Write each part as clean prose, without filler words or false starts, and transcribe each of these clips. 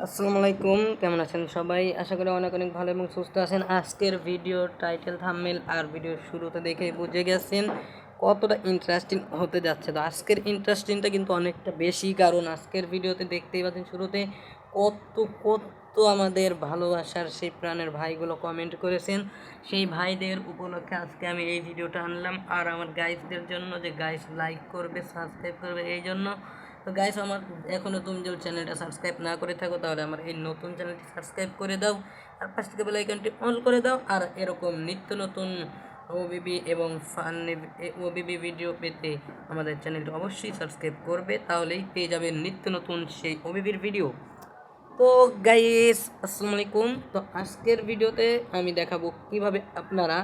আসসালামু আলাইকুম, কেমন আছেন সবাই? আশা করি অনেক অনেক ভালো এবং সুস্থ আছেন। আজকের ভিডিও টাইটেল, থাম্বনেল আর ভিডিওর শুরুতে দেখে বুঝে গেছেন কতটা ইন্টারেস্টিং হতে যাচ্ছে। তো আজকের ইন্টারেস্টিংটা কিন্তু অনেকটা বেশি, কারণ আজকের ভিডিওতে দেখতেই পাচ্ছেন শুরুতে কত কত আমাদের ভালোবাসার সেই প্রাণের ভাইগুলো কমেন্ট করেছেন। সেই ভাইদের উপলক্ষে আজকে আমি এই ভিডিওটা আনলাম, আর আমার গাইসদের জন্য, যে গাইস লাইক করবে, সাবস্ক্রাইব করবে এই জন্য। তো গাইস, আমার এখনও তুমি যদি চ্যানেলটা সাবস্ক্রাইব না করে থাকো তাহলে আমার এই নতুন চ্যানেলটি সাবস্ক্রাইব করে দাও, আর পাশ থেকে বেল আইকনটি অন করে দাও। আর এরকম নিত্য নতুন ওবিবি এবং ফানি ওবিবি ভিডিও পেতে আমাদের চ্যানেলটি অবশ্যই সাবস্ক্রাইব করবে, তাহলেই পেয়ে যাবে নিত্য নতুন সেই ওবিবির ভিডিও। তো গাইস, আসসালামু আলাইকুম। তো আজকের ভিডিওতে আমি দেখাবো কিভাবে আপনারা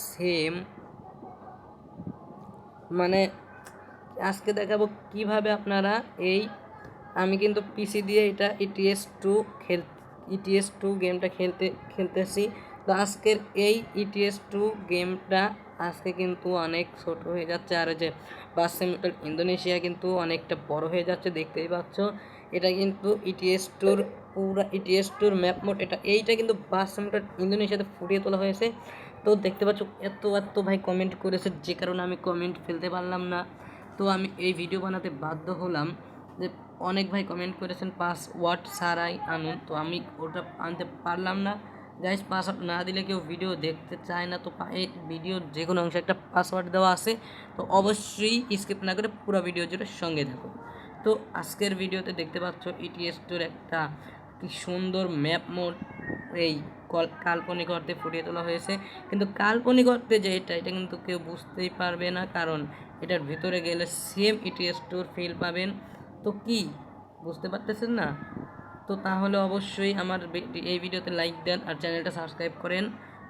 সেম, মানে আজকে দেখাবো কিভাবে আপনারা এই, আমি কিন্তু পিসি দিয়ে এটা ইটিএস টু গেমটা খেলতেছি। তো আজকের এই ইটিএস 2 গেমটা আজকে কিন্তু অনেক ছোট হয়ে যাচ্ছে, আর যে বাস সিমুলেটর ইন্দোনেশিয়া কিন্তু অনেকটা বড় হয়ে যাচ্ছে, দেখতেই পাচ্ছ। এটা কিন্তু ইটিএস টুর ম্যাপ মোড, এইটা কিন্তু বাস সিমুলেটর ইন্দোনেশিয়াতে ফুটিয়ে তোলা হয়েছে। তো দেখতে পাচ্ছ এত এত ভাই কমেন্ট করেছে, যে কারণে আমি কমেন্ট ফেলতে পারলাম না। তো আমি এই ভিডিও বানাতে বাধ্য হলাম, যে অনেক ভাই কমেন্ট করেছেন পাসওয়ার্ড ছাড়াই আনুন, তো আমি ওটা আনতে পারলাম না। গাইস, পাসওয়ার্ড না দিলে কেউ ভিডিও দেখতে চায় না। তো এই ভিডিওর যে কোনো অংশে একটা পাসওয়ার্ড দেওয়া আছে, তো অবশ্যই স্কিপ না করে পুরো ভিডিও জুড়ে সঙ্গে থাকো। তো আজকের ভিডিওতে দেখতে পাচ্ছ ইটিএস 2 একটা কি সুন্দর ম্যাপ মোড এই কাল্পনিক অর্থে ফুটিয়ে তোলা হয়েছে, কিন্তু কাল্পনিক অর্থে যে এটা কিন্তু কেউ বুঝতেই পারবে না, কারণ এটার ভিতরে গেলে সেম ইটিএস 2 ফিল পাবেন। তো কি বুঝতে পারতেছেন না? তো তাহলে অবশ্যই আমার এই ভিডিওতে লাইক দেন আর চ্যানেলটা সাবস্ক্রাইব করেন।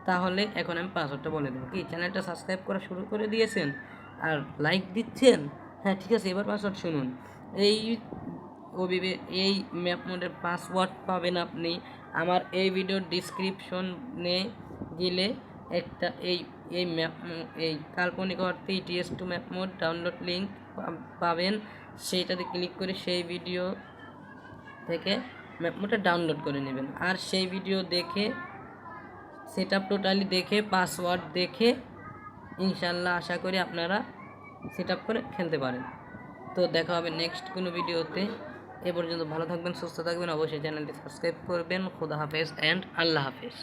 তাহলে এখন আমি পাসওয়ার্ডটা বলে দেবো। কি চ্যানেলটা সাবস্ক্রাইব করা শুরু করে দিয়েছেন আর লাইক দিচ্ছেন? হ্যাঁ, ঠিক আছে, এবার পাসওয়ার্ড শুনুন। এই ওবিবি এই ম্যাপ মোডের পাসওয়ার্ড পাবেন আপনি আমার এই ভিডিওর ডিসক্রিপশনে গেলে একটা এই এই কাল্পনিক অর্থে ETS 2 map mode download link পাবেন। সেইটাতে ক্লিক করে সেই ভিডিও থেকে ম্যাপ মোডটা ডাউনলোড করে নেবেন, আর সেই ভিডিও দেখে সেটআপ টোটালি দেখে পাসওয়ার্ড দেখে ইনশাল্লাহ আশা করি আপনারা সেটআপ করে খেলতে পারেন। তো দেখা হবে নেক্সট কোনো ভিডিওতে। এ পর্যন্ত ভালো থাকবেন, সুস্থ থাকবেন, অবশ্যই চ্যানেলটি সাবস্ক্রাইব করবেন। খুদা হাফেজ অ্যান্ড আল্লাহ হাফেজ।